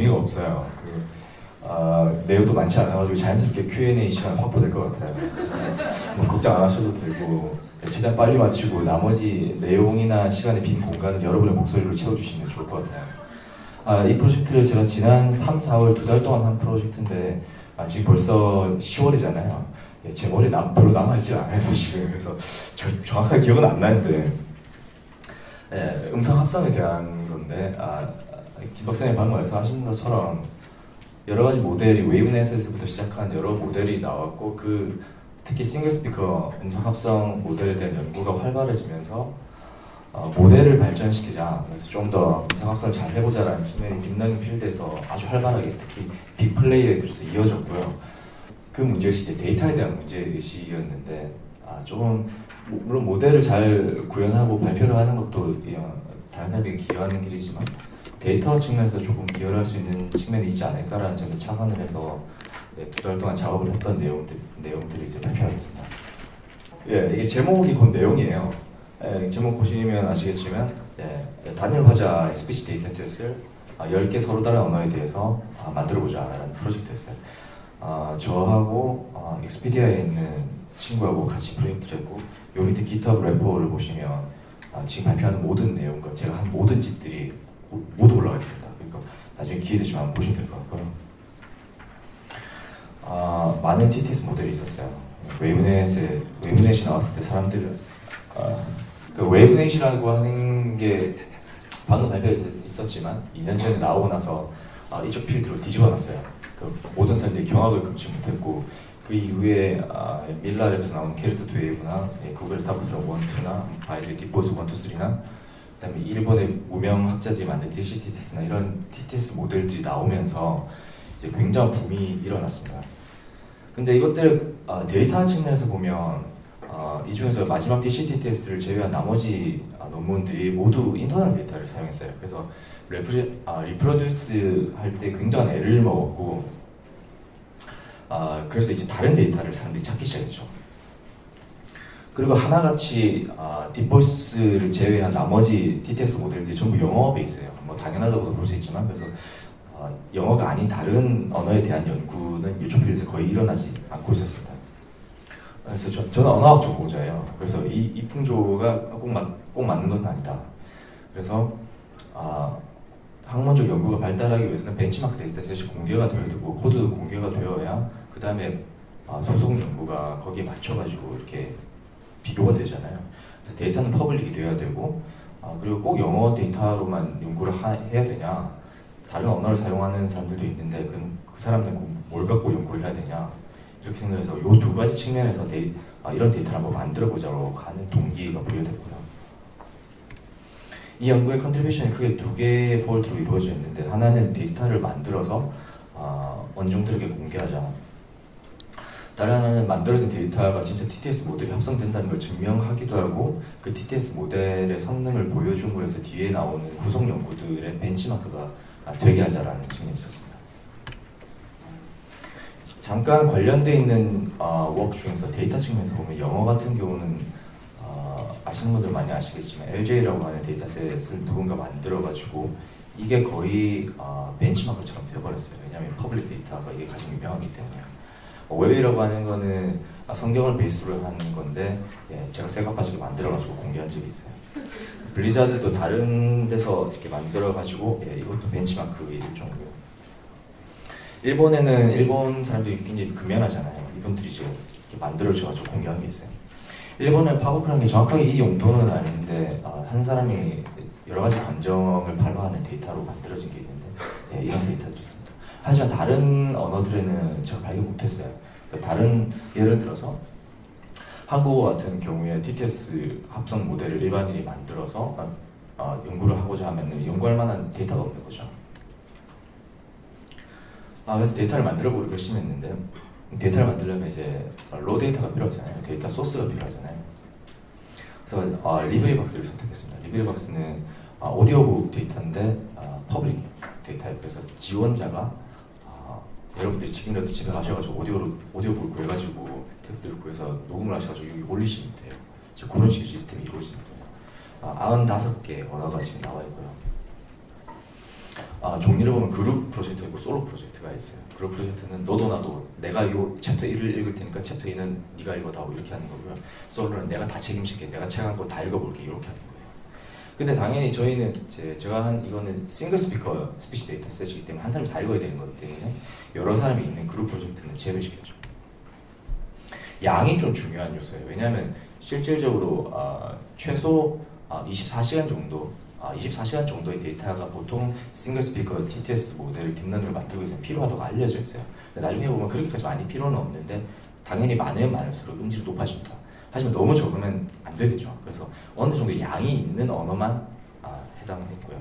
재미가 없어요. 내용도 많지 않아가지고 자연스럽게 Q&A 시간 확보될 것 같아요. 뭐 걱정 안 하셔도 되고 최대한 빨리 마치고 나머지 내용이나 시간의 빈 공간을 여러분의 목소리로 채워주시면 좋을 것 같아요. 이 프로젝트를 제가 지난 3, 4월 2달 동안 한 프로젝트인데 지금 벌써 10월이잖아요. 제 머리에 별로 남아있지 않아요 사실은. 그래서 정확하게 기억은 안 나는데 음성 합성에 대한 건데 김 박사님 방금 말씀하신 것처럼 여러 가지 모델이 웨이브넷에서부터 시작한 여러 모델이 나왔고 특히 싱글 스피커 음성 합성 모델에 대한 연구가 활발해지면서 모델을 발전시키자, 그래서 좀 더 음성 합성을 잘 해보자라는 측면이 딥러닝 필드에서 아주 활발하게 특히 빅 플레이어들에서 이어졌고요. 그 문제의식이 이제 데이터에 대한 문제의식이었는데 조금 물론 모델을 잘 구현하고 발표를 하는 것도 다른 사람에게 기여하는 길이지만 데이터 측면에서 조금 기여를 할 수 있는 측면이 있지 않을까라는 점에서 착안을 해서 2달 동안 작업을 했던 내용들을 이제 발표하겠습니다. 이게 제목이 곧 내용이에요. 제목 보시면 아시겠지만 단일 화자 SPC 데이터셋을 10개 서로 다른 언어에 대해서 만들어보자라는 프로젝트였어요. 저하고 익스피디아에 있는 친구하고 같이 프로젝트를 했고 요 밑에 GitHub 레포를 보시면 지금 발표하는 모든 내용과 제가 한 모든 짓들이 모두 올라가 있습니다. 그러니까 나중에 기회 되시면 한번 보시면 될 것 같고요. 많은 TTS 모델이 있었어요. 웨이브넷이 나왔을 때 사람들은 그 웨이브넷이라고 하는 게 방금 발표에 있었지만 2년 전에 나오고 나서 이쪽 필드로 뒤집어놨어요. 모든 사람들이 경악을 금치 못했고 그 이후에 밀라랩에서 나온 캐릭터 2웨이브나 구글 타부드라 1, 2나 바이드 딥보스 1, 2, 3나 그다음에 일본의 무명 학자들이 만든 DCTTS나 이런 TTS 모델들이 나오면서 이제 굉장한 붐이 일어났습니다. 근데 이것들 데이터 측면에서 보면 이 중에서 마지막 DCTTS를 제외한 나머지 논문들이 모두 인터널 데이터를 사용했어요. 그래서 리프로듀스 할 때 굉장한 애를 먹었고 그래서 이제 다른 데이터를 사람들이 찾기 시작했죠. 그리고 하나같이 딥보이스를 제외한 나머지 TTS 모델들이 전부 영어 베이스예요. 뭐 당연하다고도 볼 수 있지만 그래서 영어가 아닌 다른 언어에 대한 연구는 이쪽 필드에서 거의 일어나지 않고 있었습니다. 그래서 저는 언어학 전공자예요. 그래서 이 풍조가 꼭 맞는 것은 아니다. 그래서 학문적 연구가 발달하기 위해서는 벤치마크 데이터셋이 공개가 되어야 되고 코드도 공개가 되어야 그 다음에 소속 연구가 거기에 맞춰가지고 이렇게 비교가 되잖아요. 그래서 데이터는 퍼블릭이 되어야 되고 그리고 꼭 영어 데이터로만 연구를 해야 되냐, 다른 언어를 사용하는 사람들도 있는데 그 사람들은 뭘 갖고 연구를 해야 되냐 이렇게 생각해서 이 두 가지 측면에서 이런 데이터를 한번 만들어보자고 하는 동기가 부여됐고요. 이 연구의 컨트리뷰션이 크게 두 개의 폴드로 이루어져 있는데 하나는 데이터를 만들어서 원종들에게 공개하자. 다른 하나는 만들어진 데이터가 진짜 TTS 모델이 합성된다는 걸 증명하기도 하고 그 TTS 모델의 성능을 보여줌으로 해서 뒤에 나오는 후속 연구들의 벤치마크가 되게 하자라는 측면이 있었습니다. 잠깐 관련되어 있는 워크 중에서 데이터 측면에서 보면 영어 같은 경우는 아시는 분들 많이 아시겠지만 LJ라고 하는 데이터셋을 누군가 만들어가지고 이게 거의 벤치마크처럼 되어버렸어요. 왜냐하면 퍼블릭 데이터가 이게 가장 유명하기 때문에. 웹이라고 하는 거는 성경을 베이스로 하는 건데 제가 쇠가빠지게 만들어가지고 공개한 적이 있어요. 블리자드도 다른 데서 이렇게 만들어가지고 이것도 벤치마크의 일종이고요. 일본에는 일본 사람들이 굉장히 금연하잖아요. 이분들이 이제 이렇게 만들어져가지고 공개한 게 있어요. 일본은 팝업이라는 게 정확하게 이 용도는 아닌데 한 사람이 여러 가지 감정을 발로하는 데이터로 만들어진 게 있는데 이런 데이터도 있습니다. 하지만 다른 언어들에는 제가 발견 못했어요. 다른 예를 들어서 한국어 같은 경우에 TTS 합성 모델을 일반인이 만들어서 연구를 하고자 하면 연구할 만한 데이터가 없는 거죠. 그래서 데이터를 만들어보기로 결심했는데 데이터를 만들려면 이제 로 데이터가 필요하잖아요. 데이터 소스가 필요하잖아요. 그래서 리브리박스를 선택했습니다. 리브리박스는 오디오북 데이터인데 퍼블릭 데이터예요. 그래서 지원자가 여러분들이 지금이라도 집에 가셔가지고 오디오북을 구해가지고 텍스트를 구해서 녹음을 하셔가지고 여기 올리시면 돼요. 지금 그런 식의 시스템이 이루어지는 거예요. 95개 언어가 지금 나와 있고요. 종류를 보면 그룹 프로젝트가 있고 솔로 프로젝트가 있어요. 그룹 프로젝트는 너도 나도 내가 이 챕터 1을 읽을 테니까 챕터 2는 네가 읽어다오 이렇게 하는 거고요. 솔로는 내가 다 책임질게, 내가 책 한 거 다 읽어볼게 이렇게 하는 거예요. 근데 당연히 저희는 제가 한 이거는 싱글 스피커 스피치 데이터 셋이기 때문에 한 사람이 다 읽어야 되는 거기 때문에 여러 사람이 있는 그룹 프로젝트는 제외시켰죠. 양이 좀 중요한 요소예요. 왜냐하면 실질적으로 최소 24시간 정도 24시간 정도의 데이터가 보통 싱글 스피커 TTS 모델을 딥러닝을 만들고 있으면 필요하다고 알려져 있어요. 근데 나중에 보면 그렇게까지 많이 필요는 없는데 당연히 많으면 많을수록 음질이 높아집니다. 하지만 너무 적으면 안 되겠죠. 그래서 어느 정도 양이 있는 언어만 해당했고요.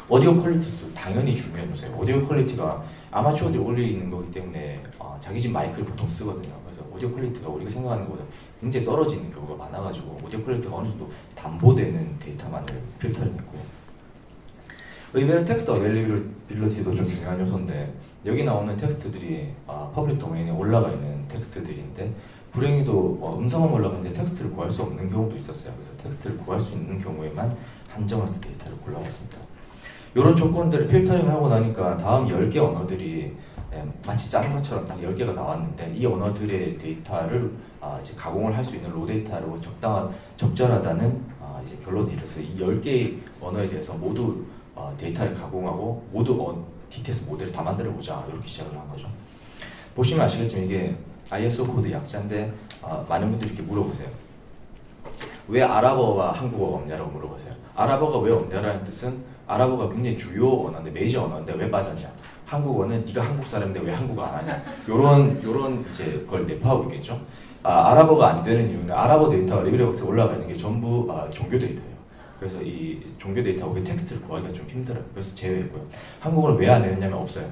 오디오 퀄리티도 당연히 중요한 요소예요. 오디오 퀄리티가 아마추어들이 올리는 거기 때문에 자기 집 마이크를 보통 쓰거든요. 그래서 오디오 퀄리티가 우리가 생각하는 것보다 굉장히 떨어지는 경우가 많아가지고 오디오 퀄리티가 어느 정도 담보되는 데이터만을 필터를 했고, 의외로 텍스트 어베일리빌리티도 좀 중요한 요소인데 여기 나오는 텍스트들이 퍼블릭 도메인에 올라가 있는 텍스트들인데 불행히도 음성은 올라가는데 텍스트를 구할 수 없는 경우도 있었어요. 그래서 텍스트를 구할 수 있는 경우에만 한정해서 데이터를 골라왔습니다. 이런 조건들을 필터링하고 나니까 다음 10개 언어들이 마치 짠 것처럼 딱 10개가 나왔는데 이 언어들의 데이터를 이제 가공을 할 수 있는 로 데이터로 적절하다는 이제 결론이 이르서 이 10개의 언어에 대해서 모두 데이터를 가공하고 모두 TTS 모델을 다 만들어보자 이렇게 시작을 한 거죠. 보시면 아시겠지만 이게 ISO 코드 약자인데 많은 분들이 이렇게 물어보세요. 왜 아랍어와 한국어가 없냐라고 물어보세요. 아랍어가 왜 없냐라는 뜻은 아랍어가 굉장히 주요 언어인데 메이저 언어인데 왜 빠졌냐. 한국어는 네가 한국 사람인데 왜 한국어 안 하냐. 요런 이제 그걸 내포하고 있겠죠. 아랍어가 안 되는 이유는 아랍어 데이터가 리브레벅스에 올라가 있는 게 전부 종교 데이터예요. 그래서 이 종교 데이터하고 그 텍스트를 구하기가 좀 힘들어요. 그래서 제외했고요. 한국어를 왜 안 내느냐면 없어요.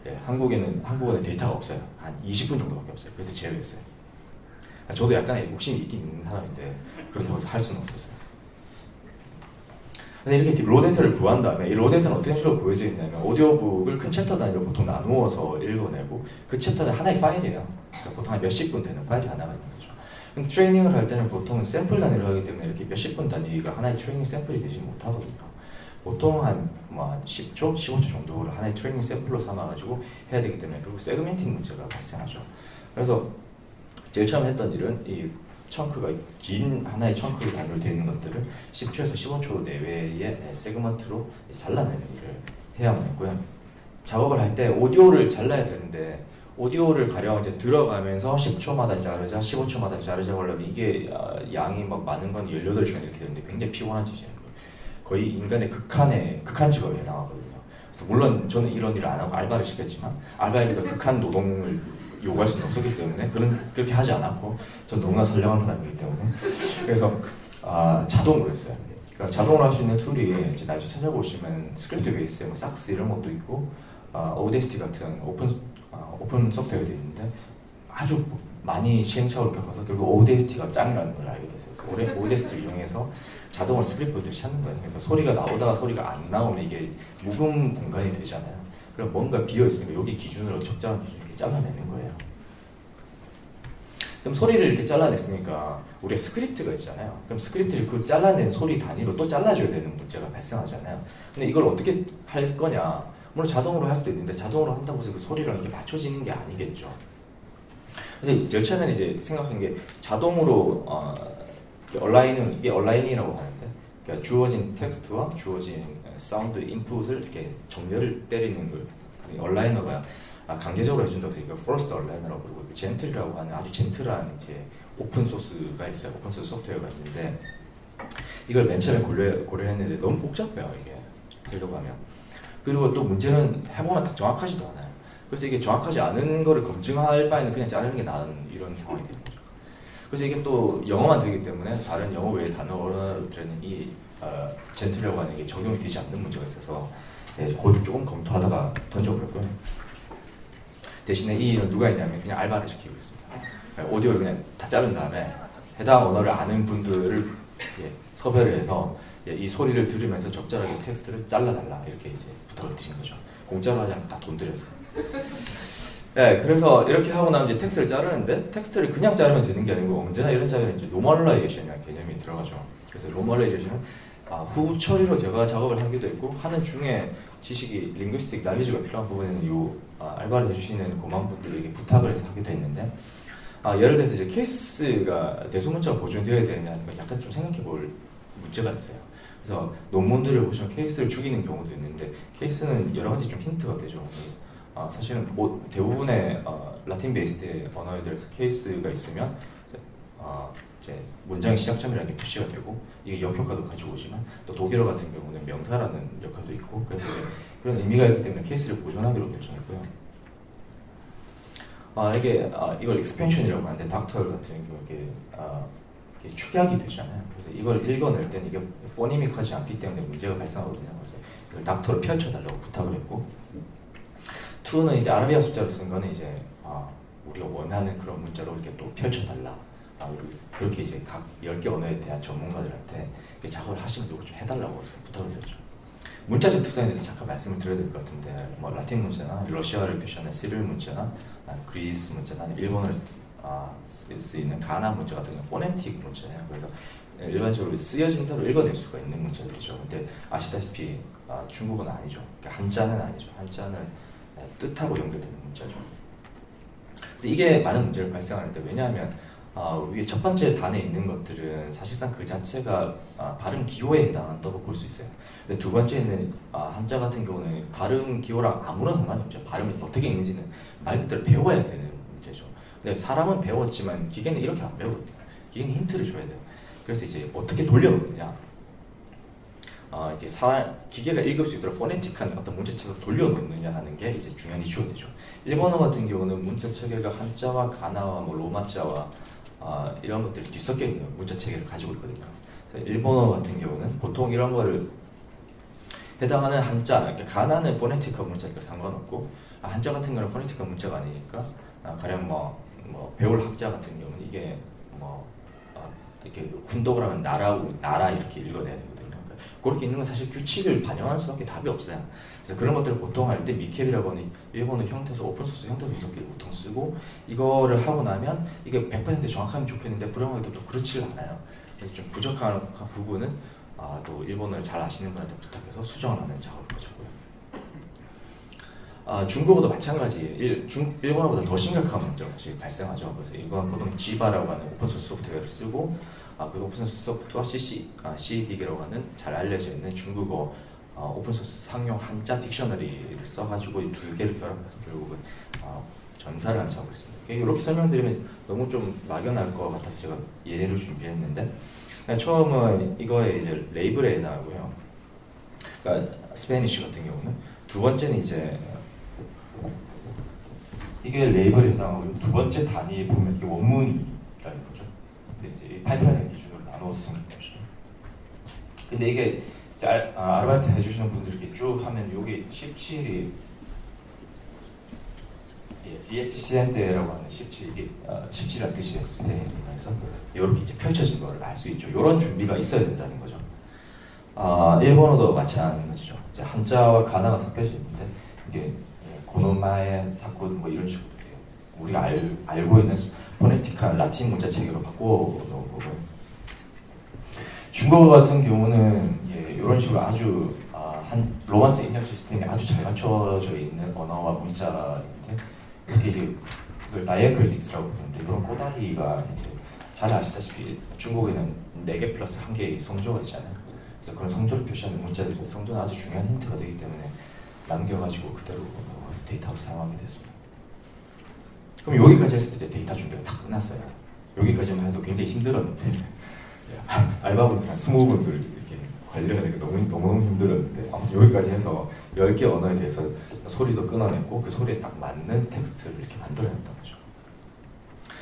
네, 한국어는 데이터가 없어요. 한 20분 정도밖에 없어요. 그래서 제외했어요. 저도 약간의 욕심이 있긴 있는 사람인데 그렇다고 해서 할 수는 없었어요. 근데 이렇게 로 데이터를 구한 다음에 이 로 데이터는 어떤 식으로 보여져 있냐면 오디오북을 큰 챕터 단위로 보통 나누어서 읽어내고 그 챕터는 하나의 파일이에요. 그러니까 보통 한 몇십 분 되는 파일이 하나가 있는 거죠. 근데 트레이닝을 할 때는 보통 샘플 단위로 하기 때문에 이렇게 몇십 분 단위가 하나의 트레이닝 샘플이 되지 못하거든요. 보통 한 10초, 15초 정도를 하나의 트레이닝 샘플로 삼아가지고 해야 되기 때문에 결국 세그멘팅 문제가 발생하죠. 그래서 제일 처음 했던 일은 이 청크가 긴 하나의 청크로 단위로 되어 있는 것들을 10초에서 15초 내외의 세그먼트로 잘라내는 일을 해야만 했고요. 작업을 할 때 오디오를 잘라야 되는데 오디오를 가령 이제 들어가면서 10초마다 자르자, 15초마다 자르자 하려면 이게 양이 막 많은 건 18시간 이렇게 되는데 굉장히 피곤한 짓이에요. 거의 인간의 극한 직업에 해당하거든요. 그래서 물론 저는 이런 일을 안 하고 알바를 시켰지만 알바에도 극한 노동을 요구할 수는 없었기 때문에 그렇게 하지 않았고 전 너무나 선량한 사람이기 때문에 그래서 자동으로 했어요. 그러니까 자동으로 할 수 있는 툴이 이제 나중에 찾아보시면 스크립트 베이스에 뭐 삭스 이런 것도 있고 오데스티 같은 오픈 소프트웨어도 있는데 아주 많이 시행착오를 겪어서 결국 오데스티가 짱이라는 걸 알게 됐어요. 그래서 오데스티를 이용해서 자동으로 스크립트를 찾는 거예요. 그러니까 소리가 나오다가 소리가 안 나오면 이게 묵음 공간이 되잖아요. 그럼 뭔가 비어 있으니까 여기 기준으로 적절한 기준을 이렇게 잘라내는 거예요. 그럼 소리를 이렇게 잘라냈으니까 우리가 스크립트가 있잖아요. 그럼 스크립트를 그 잘라낸 소리 단위로 또 잘라줘야 되는 문제가 발생하잖아요. 근데 이걸 어떻게 할 거냐? 물론 자동으로 할 수도 있는데 자동으로 한다고 해서 그 소리랑 이렇게 맞춰지는 게 아니겠죠. 그래서 제일 처음에는 이제 생각한 게 자동으로 이게 얼라인이라고 하는데 그러니까 주어진 텍스트와 주어진 사운드 인풋을 이렇게 정렬을 때리는 걸 얼라이너가 강제적으로 해준다고 해서 이걸 퍼스트 얼라이너라고 부르고 젠틀이라고 하는 아주 젠틀한 이제 오픈 소스가 있어요. 오픈 소스 소프트웨어가 있는데 이걸 맨 처음에 고려했는데 너무 복잡해요. 이게 하려고 하면. 그리고 또 문제는 해보면 딱 정확하지도 않아요. 그래서 이게 정확하지 않은 거를 검증할 바에는 그냥 자르는 게 나은 이런 상황이 되는 거죠. 그래서 이게 또 영어만 되기 때문에 다른 영어 외의 단어들에는 이 젠틀이라고 하는 게 적용이 되지 않는 문제가 있어서 그걸 조금 검토하다가 던져버렸고요. 대신에 이 일은 누가 했냐면 그냥 알바를 시키고 있습니다. 오디오를 그냥 다 자른 다음에 해당 언어를 아는 분들을 섭외를 해서 이 소리를 들으면서 적절하게 텍스트를 잘라달라 이렇게 이제 부탁을 드린 거죠. 공짜로 하지 않고 다 돈 들여서. 네, 그래서 이렇게 하고 나면 이제 텍스트를 자르는데 텍스트를 그냥 자르면 되는 게 아니고 언제나 이런 작업에는 이제 노멀라이제이션이라는 개념이 들어가죠. 그래서 노멀라이제이션은 후 처리로 제가 작업을 하기도 했고 하는 중에 지식이 링구이스틱 날리지가 필요한 부분에는 알바를 해주시는 고마운 분들에게 부탁을 해서 하기도 했는데 예를 들어서 이제 케이스가 대소문자가 보존되어야 되느냐 약간 좀 생각해볼 문제가 있어요. 그래서 논문들을 보시면 케이스를 죽이는 경우도 있는데 케이스는 여러 가지 좀 힌트가 되죠. 사실은 대부분의 라틴 베이스의 언어에 대해서 케이스가 있으면 이제 문장의 시작점이라는 게 표시가 되고 이게 역효과도 가지고 오지만 또 독일어 같은 경우는 명사라는 역할도 있고 그래서 이제 그런 의미가 있기 때문에 케이스를 보존하기로 결정했고요. 이걸 expansion이라고 하는데 닥터 같은 경우 이게 축약이 되잖아요. 그래서 이걸 읽어낼 때는 이게 포니믹하지 않기 때문에 문제가 발생하거든요. 그래서 이걸 닥터로 펼쳐달라고 부탁을 했고 2는 이제 아라비아 숫자로 쓴 거는 이제 우리가 원하는 그런 문자로 이렇게 또 펼쳐달라. 그렇게 이제 각 10개 언어에 대한 전문가들한테 작업을 하시면서 좀 해달라고 부탁을 드렸죠. 문자적 특성에 대해서 잠깐 말씀을 드려야 될 것 같은데 뭐 라틴 문자나 러시아를 표시하는 시릴 문자나 그리스 문자나 일본어를 쓰이는 가나 문자 같은 경우는 포네틱 문자예요. 그래서 일반적으로 쓰여진 대로 읽어낼 수가 있는 문자들이죠. 근데 아시다시피 중국어는 아니죠. 그러니까 한자는 아니죠. 한자는 뜻하고 연결되는 문자죠. 이게 많은 문제를 발생하는데 왜냐하면 위에 첫 번째 단에 있는 것들은 사실상 그 자체가 발음 기호에 해당한다고 볼 수 있어요. 근데 두 번째 있는 한자 같은 경우는 발음 기호랑 아무런 상관이 없죠. 발음이 어떻게 읽는지는 말 그대로 배워야 되는 문제죠. 근데 사람은 배웠지만 기계는 이렇게 안 배우거든요. 기계는 힌트를 줘야 돼요. 그래서 이제 어떻게 돌려놓느냐. 이게 기계가 읽을 수 있도록 포네틱한 어떤 문자체계를 돌려놓느냐 하는 게 이제 중요한 이슈가 되죠. 일본어 같은 경우는 문자체계가 한자와 가나와 뭐 로마자와 이런 것들이 뒤섞여 있는 문자체계를 가지고 있거든요. 그래서 일본어 같은 경우는 보통 이런 거를 해당하는 한자, 그러니까 가나는 포네틱한 문자니까 상관없고 한자 같은 거는 포네틱한 문자가 아니니까 가령 뭐 배울 학자 같은 경우는 이게 이렇게 훈독을 하면 나라 이렇게 읽어내야 되거든요. 그러니까 그렇게 있는 건 사실 규칙을 반영하는 수밖에 답이 없어요. 그래서 그런 것들을 보통 할 때 미캡이라고 하는 일본어 형태에서 오픈소스 형태 분석기를 보통 쓰고 이거를 하고 나면 이게 100% 정확하면 좋겠는데 불행하게도 또 그렇지 않아요. 그래서 좀 부족한 부분은 또 일본어를 잘 아시는 분한테 부탁해서 수정을 하는 작업을 거쳤고요. 중국어도 마찬가지예요. 일본어보다 더 심각한 문제가 사실 발생하죠. 그래서 이건 보통 지바라고 하는 오픈소스 소프트웨어를 쓰고 그 오픈소스 소프트웨어와 CD라고 하는 잘 알려져 있는 중국어 오픈소스 상용 한자 딕셔너리를 써가지고 이 두 개를 결합해서 결국은 전사를 하는 작업을 했습니다. 이렇게 설명드리면 너무 좀 막연할 것 같아서 제가 예를 준비했는데 처음은 이거에 이제 레이블에 해당하고요. 그러니까 스페니쉬 같은 경우는 두 번째는 이제 이게 레이블에 해당하고 두 번째 단위에 보면 이게 원문이라는 거죠. 근데 이제 파이프라인 기준으로 나눠서 생각해보시죠. 근데 이게 이제 아르바이트 해주시는 분들 이렇게 쭉 하면 여기 17이 DSCN대라고 하는 17이 17이라는 뜻이에요. 스페인에서 이렇게 이제 펼쳐진 걸 알 수 있죠. 이런 준비가 있어야 된다는 거죠. 일본어도 마찬가지죠. 이제 한자와 가나가 섞여져 있는데 이게 고노마에 사쿠 뭐 이런 식으로 우리가 알고 있는 포네틱한 라틴 문자 체계로 바꿔 놓은 거고요. 중국어 같은 경우는 이런 식으로 아주 로만자 입력 시스템이 아주 잘 갖춰져 있는 언어와 문자인데 특히 이걸 다이어크리틱스라고 부르는데 이런 꼬다리가 이제 잘 아시다시피 중국에는 4개 플러스 1개의 성조가 있잖아요. 그래서 그런 성조를 표시하는 문자들이 성조는 아주 중요한 힌트가 되기 때문에 남겨가지고 그대로 데이터로 사용하게 됐습니다. 그럼 여기까지 했을 때 이제 데이터 준비가 다 끝났어요. 여기까지만 해도 굉장히 힘들었는데 알바분들 한 20분들 이렇게 관리하니까 너무 힘들었는데 아무튼 여기까지 해서 10개 언어에 대해서 소리도 끊어냈고 그 소리에 딱 맞는 텍스트를 이렇게 만들어냈던 거죠.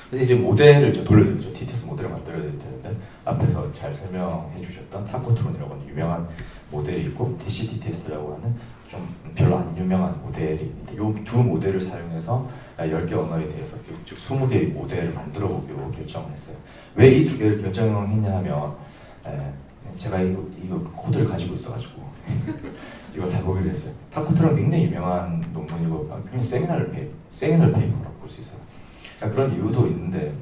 그래서 이제 모델을 돌려드리죠. TTS 모델을 만들어야 되는데 앞에서 잘 설명해 주셨던 타코트론이라고 하는 유명한 모델이 있고 DCTTS라고 하는 좀 별로 안 유명한 모델이 있는데 이 두 모델을 사용해서 10개 언어에 대해서 즉 20개의 모델을 만들어 보기로 결정을 했어요. 왜 이 두 개를 결정했냐 하면 제가 이거 코드를 가지고 있어가지고 이걸 해보기로 했어요. 타코트론 굉장히 유명한 논문이고 굉장히 세미널 페이퍼라고 볼 수 있어요. 그런 이유도 있는데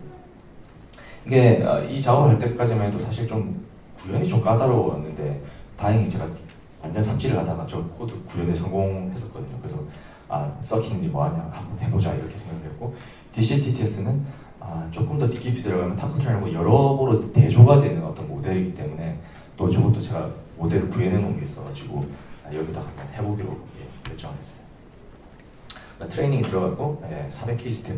이게 이 작업을 할 때까지만 해도 사실 좀 구현이 좀 까다로웠는데 다행히 제가 완전 삽질을 하다가 저 코드 구현에 성공했었거든요. 그래서 서킹이 뭐하냐 한번 해보자 이렇게 생각을 했고 DCTTS는 조금 더 깊이 들어가면 타코트라는 여러모로 대조가 되는 어떤 모델이기 때문에 또 저것도 제가 모델을 구현해 놓은 게 있어가지고 여기다 한번 해보기로 결정을 했어요. 트레이닝이 들어갔고 400K 스텝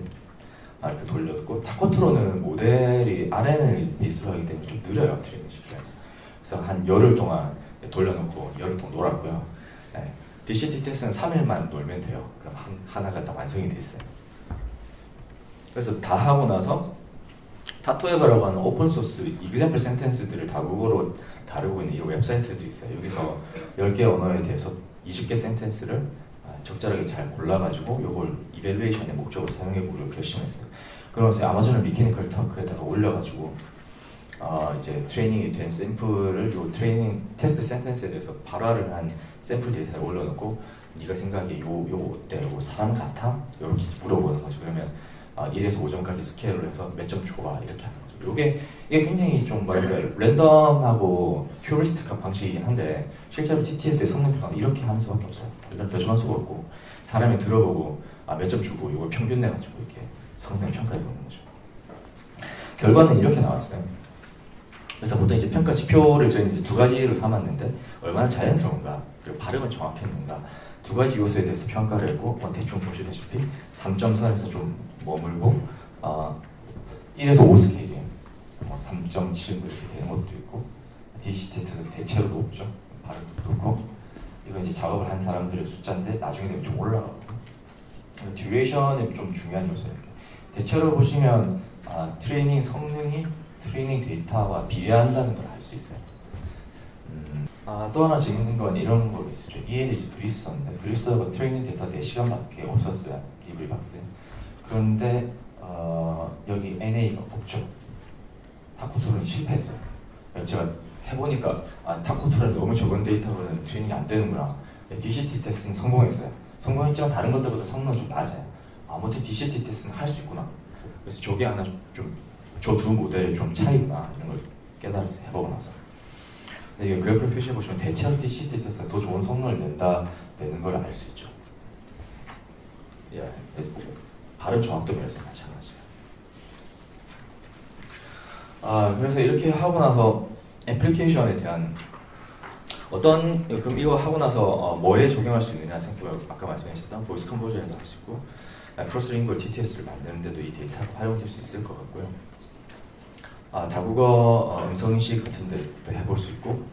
이렇게 돌렸고 타코트로는 모델이 RN을 베이스로 하기 때문에 좀 느려요. 트레이닝 시키면. 그래서 한 열흘 동안 돌려놓고 열흘 동안 놀았고요. DCTTS는 3일만 놀면 돼요. 그럼 하나가 딱 완성이 됐어요. 그래서 다 하고 나서 타토에버라고 하는 오픈소스 이그샘플 센텐스들을 다국어로 다루고 있는 이 웹사이트들이 있어요. 여기서 10개 언어에 대해서 20개 센텐스를 적절하게 잘 골라가지고 이걸 이밸루에이션의 목적으로 사용해보기로 결심했어요. 그러면서 아마존 미케니컬 터크에다가 올려가지고 이제 트레이닝이 된 샘플을 요 트레이닝 테스트 센텐스에 대해서 발화를 한 샘플 데이터를 올려놓고 네가 생각에 요 어때? 요 사람 같아? 이렇게 물어보는 거죠. 그러면 1에서 5점까지 스케일을 해서 몇 점 줘봐 이렇게 하는 거죠. 이게 굉장히 좀 뭐랄까 랜덤하고 휴리스틱한 방식이긴 한데 실제로 TTS의 성능 평가는 이렇게 하는 수밖에 없어요. 일단 배정할 수가 없고 사람이 들어보고 몇 점 주고 이걸 평균 내가지고 이렇게 성능 평가해 보는 거죠. 결과는 이렇게 나왔어요. 그래서 보통 이제 평가 지표를 저희는 이제 두 가지로 삼았는데 얼마나 자연스러운가 그리고 발음은 정확했는가 두 가지 요소에 대해서 평가를 했고 대충 보시다시피 3.4에서 좀 머물고 1에서 5 스케일이에요. 3.7 이렇게 되는 것도 있고 DCT에서 대체로 높죠. 발음도 그렇고 이건 이제 작업을 한 사람들의 숫자인데 나중에 되면 좀 올라가고 듀레이션이 좀 중요한 요소예요. 대체로 보시면 트레이닝 성능이 트레이닝 데이터와 비례한다는 걸 알 수 있어요. 또 하나 재밌는 건 이런 거 있었죠. ELG 브리스어인데 브리스어가 트레이닝 데이터 4시간밖에 없었어요. 리브리박스에. 그런데 여기 NA가 없죠. 타코토론이 실패했어요. 제가 해보니까 타코토론이 너무 적은 데이터로는 트레이닝이 안 되는구나. DCT 테스트는 성공했어요. 성공했지만 다른 것들보다 성능은 좀 낮아요. 아무튼 DCT 테스트는 할 수 있구나. 그래서 저게 하나 좀 저 두 모델의 좀 차이구나 이런 걸 깨달았어요. 해보고 나서. 근데 이게 그래프를 표시해 보시면 대체로 DCT 테스트가 더 좋은 성능을 내는 걸 알 수 있죠. 발음 정확도 면에서 마찬가지예요. 그래서 이렇게 하고 나서 애플리케이션에 대한 그럼 이거 하고 나서 뭐에 적용할 수 있느냐 생각해보면 아까 말씀하셨던 보이스 컨버전에도 할 수 있고 크로스링구얼 TTS를 만드는데도 이 데이터가 활용될 수 있을 것 같고요. 다국어 음성인식 같은 데도 해볼 수 있고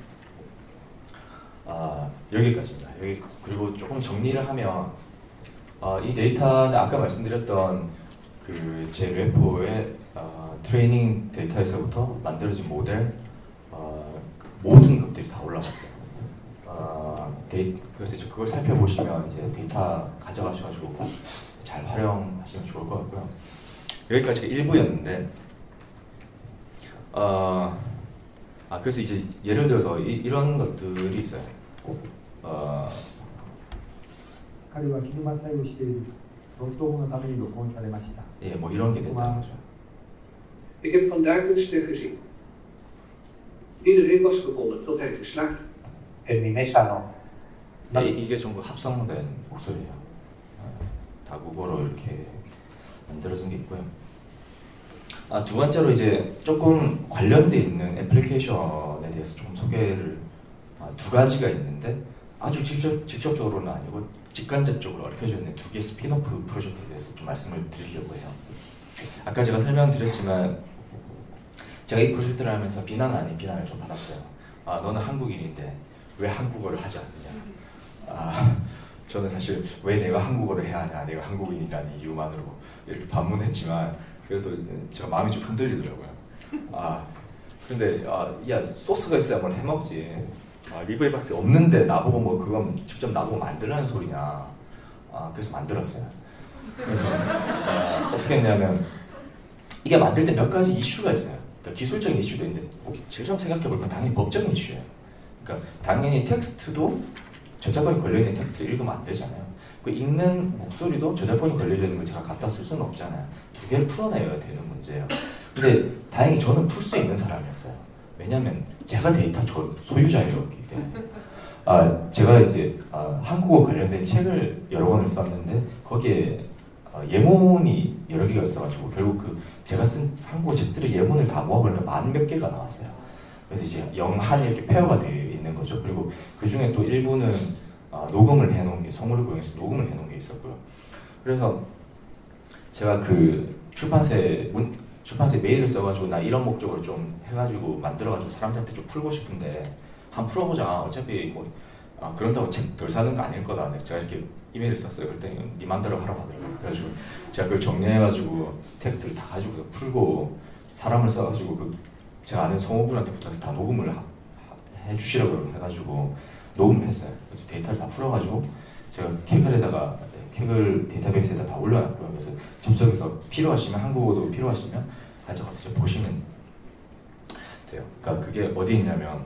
여기까지입니다. 그리고 조금 정리를 하면 이 데이터는 아까 말씀드렸던 그 제 래퍼의 트레이닝 데이터에서부터 만들어진 모델 모든 것들이 다 올라갔어요. 그래서 이제 그걸 살펴보시면 이제 데이터 가져가셔가지고 잘 활용하시면 좋을 것 같고요. 여기까지가 1부였는데 그래서 이제 예를 들어서 이런 것들이 있어요. 彼は昼間対応しているロット語のために録音されました。 예, 뭐 이런 게 됐다는 거죠. Ik heb vandaag een ster gezien. Iedereen was gebonden tot hij geslaagd. 이게 전부 합성된 목소리예요. 다국어로 이렇게 만들어진 게 있고요. 두 번째로 이제 조금 관련돼 있는 애플리케이션에 대해서 좀 소개를 두 가지가 있는데 아주 직접적으로는 아니고 직간접적으로 얽혀져 있는 두 개의 스피노프 프로젝트에 대해서 좀 말씀을 드리려고 해요. 아까 제가 설명드렸지만 제가 이 프로젝트를 하면서 비난 아닌 비난을 좀 받았어요. 너는 한국인인데 왜 한국어를 하지 않느냐. 저는 사실 왜 내가 한국어를 해야 하냐, 내가 한국인이라는 이유만으로 이렇게 반문했지만 그래도 제가 마음이 좀 흔들리더라고요. 근데 야 소스가 있어야 뭘 해먹지. 리브리박스에 없는데 나보고 뭐 그건 직접 나보고 만들라는 소리냐. 그래서 만들었어요. 그래서 어떻게 했냐면 이게 만들 때 몇 가지 이슈가 있어요. 그러니까 기술적인 이슈도 있는데 제일 처음 생각해볼 건 당연히 법적인 이슈예요. 그러니까 당연히 텍스트도 저작권이 걸려있는 텍스트 읽으면 안 되잖아요. 그 읽는 목소리도 저작권이 걸려져 있는 걸 제가 갖다 쓸 수는 없잖아요. 두 개를 풀어내야 되는 문제예요. 근데 다행히 저는 풀 수 있는 사람이었어요. 왜냐하면 제가 데이터 소유자였기 때문에. 제가 이제 한국어 관련된 책을 여러 권을 썼는데 거기에 예문이 여러 개가 있어가지고 결국 제가 쓴 한국어 책들의 예문을 다 모아보니까 10,000몇 개가 나왔어요. 그래서 이제 영한 이렇게 페어가 되어 있는 거죠. 그리고 그 중에 또 일부는 녹음을 해놓은 게 성우를 고용해서 녹음을 해놓은 게 있었고요. 그래서 제가 그 출판사에 메일을 써가지고 나 이런 목적으로 좀 해가지고 만들어가지고 사람들한테 좀 풀고 싶은데 한번 풀어보자. 어차피 뭐 그런다고 책 덜 사는 거 아닐 거다. 제가 이렇게 이메일을 썼어요. 그랬더니 네 맘대로 하라고 하더라고요. 그래가지고 제가 그걸 정리해가지고 텍스트를 다 가지고 풀고 사람을 써가지고 제가 아는 성우분한테 부탁해서 다 녹음을 해주시라고 해가지고 녹음했어요. 그래서 데이터를 다 풀어가지고 제가 캑을 데이터베이스에다 다 올려놨고요. 그래서 접속해서 필요하시면 한국어도 필요하시면 가져가서 보시면 돼요. 그러니까 그게 어디 있냐면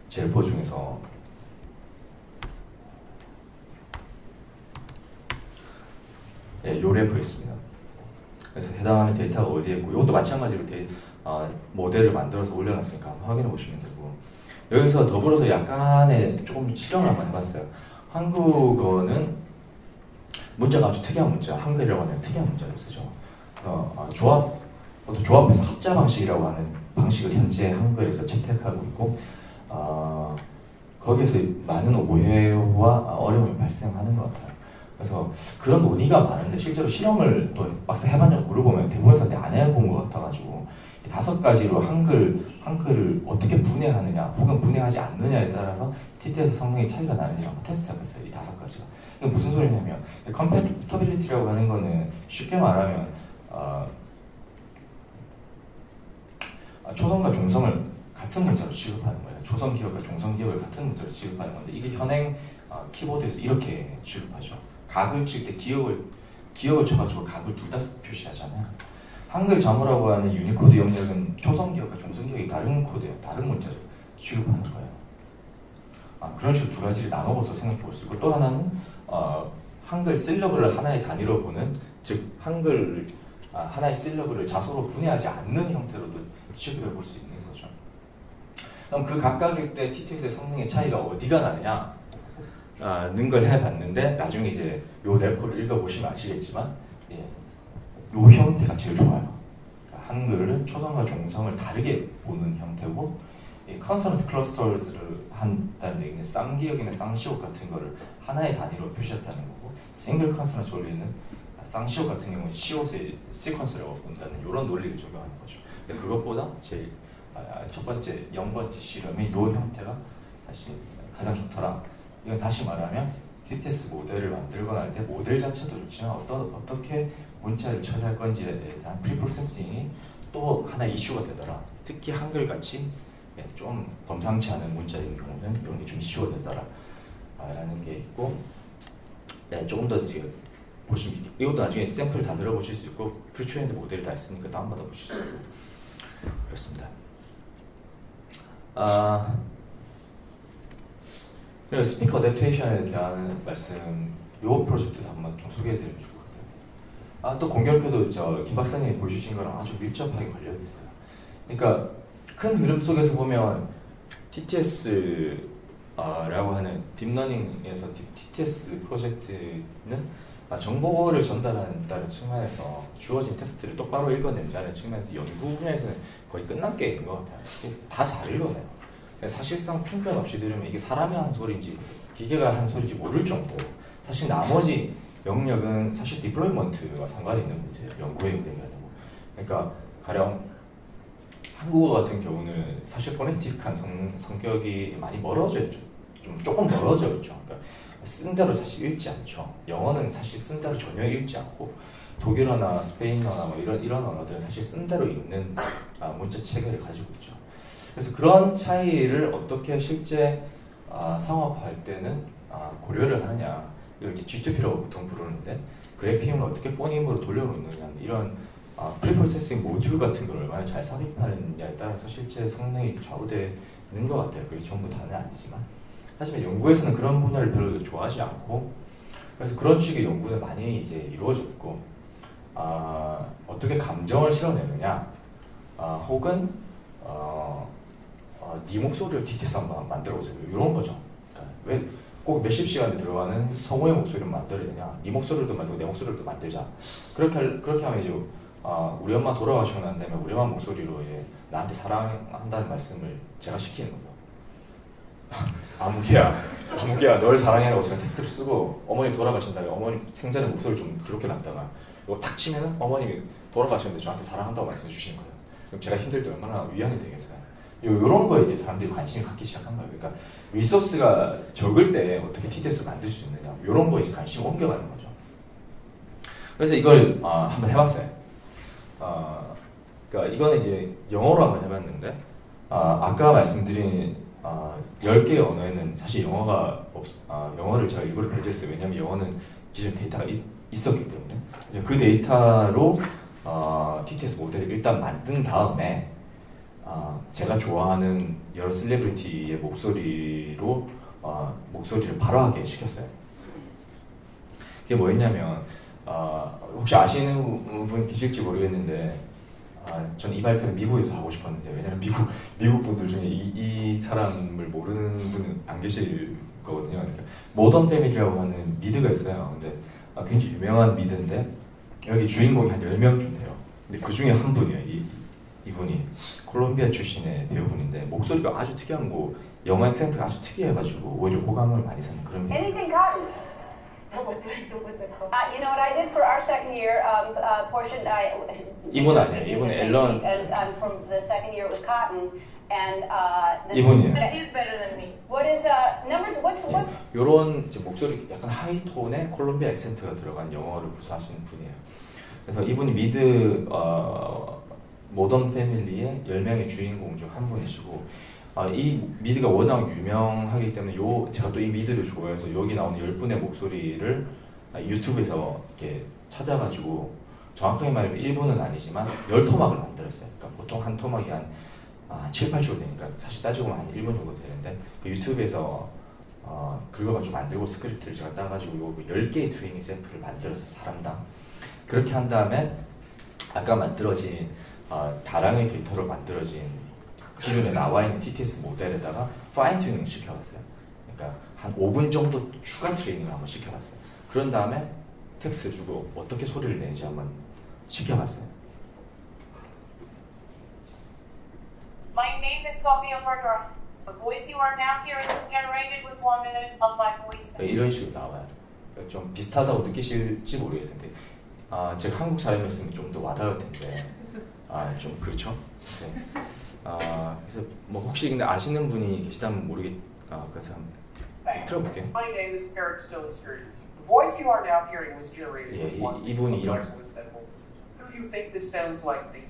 제 래퍼 중에서 요 래퍼에 있습니다. 그래서 해당하는 데이터가 어디에 있고 이것도 마찬가지로 모델을 만들어서 올려놨으니까 한번 확인해 보시면 되고 여기서 더불어서 약간의 조금 실험을 한번 해봤어요. 한국어는 문자가 아주 특이한 문자, 한글이라고 하는 특이한 문자를 쓰죠. 조합해서 합자 방식이라고 하는 방식을 현재 한글에서 채택하고 있고 거기에서 많은 오해와 어려움이 발생하는 것 같아요. 그래서 그런 논의가 많은데 실제로 실험을 또 막상 해봤냐고 물어보면 대부분 사람들이 안 해본 것 같아가지고 5가지로 한글을 어떻게 분해하느냐 혹은 분해하지 않느냐에 따라서 TTS 성능의 차이가 나는지 한번 테스트해봤어요. 이 5가지가. 이게 무슨 소리냐면 컴패티빌리티라고 하는 거는 쉽게 말하면 초성과 종성을 같은 문자로 취급하는 거예요. 초성 기억과 종성 기억을 같은 문자로 취급하는 건데 이게 현행 키보드에서 이렇게 취급하죠. 각을 칠 때 기억을 쳐가지고 각을 둘 다 표시하잖아요. 한글 자모라고 하는 유니코드 영역은 초성 기억과 종성 기억이 다른 코드예요. 다른 문자로 취급하는 거예요. 그런 식으로 2가지를 나눠서 생각해 볼 수 있고 또 하나는 한글 실러블을 하나의 단위로 보는 즉 한글 하나의 실러블을 자소로 분해하지 않는 형태로도 취급해 볼 수 있는 거죠. 그럼 그 각각의 때 TTS의 성능의 차이가 어디가 나느냐 는 걸 해봤는데 나중에 이제 요 래퍼를 읽어보시면 아시겠지만 요 형태가 제일 좋아요. 그러니까 한글은 초성과 종성을 다르게 보는 형태고 컨서넌트 클러스터를 한다는 얘기는 쌍기역이나 쌍시옷 같은 거를 하나의 단위로 표시했다는 거고 싱글 컨서넌트 원리는 쌍시옷 같은 경우는 시옷의 시퀀스라고 본다는 이런 논리를 적용하는 거죠. 근데 그것보다 제일 첫 번째 0번째 실험이 이 형태가 사실 가장 좋더라. 이건 다시 말하면 TTS 모델을 만들거나 할 때 모델 자체도 좋지만 어떻게 문자를 처리할 건지에 대한 프리프로세싱이 또 하나의 이슈가 되더라. 특히 한글같이 좀 범상치 않은 문자인 경우는 이런 게 좀 이슈가 되더라 라는 게 있고 조금 더 지금 보시면 이것도 나중에 샘플 다 들어보실 수 있고 프리트레인드 모델이 다 있으니까 다운받아 보실 수 있고 그렇습니다. 그리고 스피커 어댑테이션에 대한 말씀 이 프로젝트도 한번 좀 소개해드리면 좋을 것 같아요. 또 공교롭게도 김 박사님이 보여주신 거랑 아주 밀접하게 관련있어요. 그러니까 큰 흐름 속에서 보면 TTS라고 하는 딥러닝에서 TTS 프로젝트는 정보를 전달한다는 측면에서 주어진 텍스트를 똑바로 읽어낸다는 측면에서 연구 분야에서는 거의 끝난 게임인 것 같아요. 다 잘 읽어내요. 사실상 편견 없이 들으면 이게 사람이 하는 소리인지 기계가 하는 소리인지 모를 정도. 사실 나머지 영역은 사실 디플로이먼트와 상관이 있는 문제예요. 연구의 영역이 아니고. 그러니까 가령 한국어 같은 경우는 사실 포네틱한 성격이 많이 멀어져 있죠. 조금 멀어져 있죠. 그러니까 쓴 대로 사실 읽지 않죠. 영어는 사실 쓴 대로 전혀 읽지 않고 독일어나 스페인어나 뭐 이런 언어들은 사실 쓴 대로 읽는 문자 체계를 가지고 있죠. 그래서 그런 차이를 어떻게 실제 상업할 때는 고려를 하느냐 이걸 이제 G2P라고 보통 부르는데 그래픽을 어떻게 포님으로 돌려놓느냐 이런 프리프로세싱 모듈 같은 걸 얼마나 잘 삽입하느냐에 따라서 실제 성능이 좌우되는 것 같아요. 그게 전부 다는 아니지만 하지만 연구에서는 그런 분야를 별로 좋아하지 않고 그래서 그런 식의 연구는 많이 이제 이루어졌고 어떻게 감정을 실어내느냐 혹은 네 목소리를 TTS 한번 만들어보자. 이런 거죠. 그러니까 왜 꼭 몇십 시간에 들어가는 성우의 목소리를 만들어야 되냐? 네 목소리도 만들고 내 목소리도 만들자. 그렇게 하면 이제 우리 엄마 돌아가시고 난 다음에 우리 엄마 목소리로 이제 나한테 사랑한다는 말씀을 제가 시키는 거죠. 아무개야 널 사랑해라고 제가 텍스트를 쓰고 어머님 돌아가신 다음에 어머님 생전에 목소리 좀 기록해 놨다가 이거 탁 치면은 어머님이 돌아가셨는데 저한테 사랑한다고 말씀해 주시는 거예요. 그럼 제가 힘들 때 얼마나 위안이 되겠어요. 이런 거에 이제 사람들이 관심을 갖기 시작한 거예요. 그러니까 리소스가 적을 때 어떻게 TTS를 만들 수 있느냐 이런 거에 이제 관심을 옮겨가는 거죠. 그래서 이걸 한번 해봤어요. 그러니까 이거는 이제 영어로 한번 해봤는데 아까 말씀드린 10개의 언어에는 사실 영어를 제가 일부러 배제했어요. 왜냐하면 영어는 기존 데이터가 있었기 때문에 그 데이터로 TTS 모델을 일단 만든 다음에 제가 좋아하는 여러 셀레브리티의 목소리로 목소리를 발화하게 시켰어요. 그게 뭐였냐면 혹시 아시는 분 계실지 모르겠는데 저는 이 발표는 미국에서 하고 싶었는데 왜냐면 미국 분들 중에 이 사람을 모르는 분은 안 계실 거거든요. 그러니까 모던 패밀리라고 하는 미드가 있어요. 근데 굉장히 유명한 미드인데 여기 주인공이 한 10명쯤 돼요. 근데 그 중에 한 분이에요. 이분이 콜롬비아 출신의 배우분인데 목소리가 아주 특이한 거 영어 액센트가 아주 특이해가지고 오히려 호감을 많이 사는 그런 배우. Anything cotton? You know what I did for our second year portion? 이분 아니에요. 이분은 앨런. And from the second year it was cotton. And 이분이에요. He's better than me. What is numbers? What? 이런 목소리 약간 하이톤의 콜롬비아 액센트가 들어간 영어를 구사하시는 분이에요. 그래서 이분이 미드 모던 패밀리의 10명의 주인공 중 한 분이시고 이 미드가 워낙 유명하기 때문에 제가 또 이 미드를 좋아해서 여기 나오는 10분의 목소리를 유튜브에서 이렇게 찾아가지고 정확하게 말하면 1분은 아니지만 10토막을 만들었어요. 그러니까 보통 한 토막이 한 7, 8초 되니까 사실 따지고 보면 한 1분 정도 되는데 그 유튜브에서 긁어가지고 만들고 스크립트를 제가 따가지고 요 10개의 트레이닝 샘플을 만들었어요. 사람당. 그렇게 한 다음에 아까 만들어진 다량의 데이터로 만들어진 기존에 나와 있는 TTS 모델에다가 파인 튜닝 시켜봤어요. 그러니까 한 5분 정도 추가 트레이닝을 한번 시켜봤어요. 그런 다음에 텍스트 주고 어떻게 소리를 내는지 한번 시켜봤어요. My name is Sophia Vergara. The voice you are now hearing was generated with 1 minute of my voice. 이런 식으로 나와요. 그러니까 좀 비슷하다고 느끼실지 모르겠어요. 제가 한국 사람이었으면 좀 더 와닿을 텐데 좀 그렇죠. 네. 그래서 뭐 혹시 근데 아시는 분이 계시다면 그래서 한번 틀어볼게요. My name is Eric Stonestreet. The voice you are now hearing was generated with 1 minute 이분이 of 이런. my voice samples. Who do you think this sounds like me?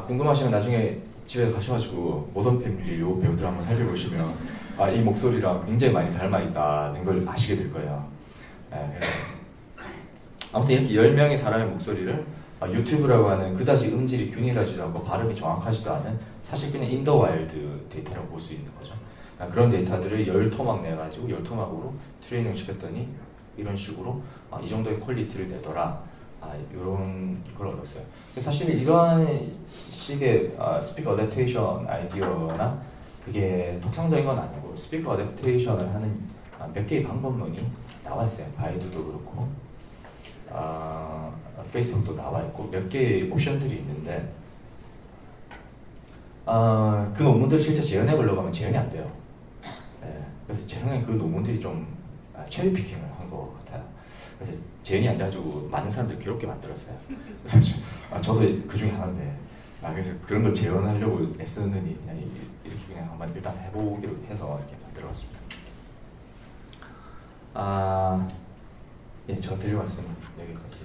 궁금하시면 나중에 집에 가셔가지고 모던 패밀리 요 배우들 한번 살펴보시면 이 목소리랑 굉장히 많이 닮아 있다는 걸 아시게 될 거예요. 아무튼 이렇게 10명의 사람의 목소리를 유튜브라고 하는 그다지 음질이 균일하지도 않고 발음이 정확하지도 않은 사실 그냥 인더와일드 데이터라고 볼 수 있는 거죠. 그런 데이터들을 10토막 내가지고 10토막으로 트레이닝 시켰더니 이런 식으로 이 정도의 퀄리티를 내더라. 이런 걸 얻었어요. 사실 이런 식의 스피커 어댑테이션 아이디어나 그게 독창적인 건 아니고 스피커 어댑테이션을 하는 몇 개의 방법론이 나와 있어요. 바이두도 그렇고 페이스북도 나와 있고 몇 개의 옵션들이 있는데 그 논문들 실제 재현해 보려고 하면 재현이 안 돼요. 그래서 제 생각에 그 논문들이 좀 체리 피킹을 한 것 같아요. 그래서 재현이 안 돼가지고 많은 사람들이 괴롭게 만들었어요. 그래서 저도 그 중에 하나인데 그래서 그런 걸 재현하려고 애쓰느니 그냥 이렇게 그냥 한번 일단 해보기로 해서 이렇게 만들어봤습니다. 예, 저 드릴 말씀은 여기까지.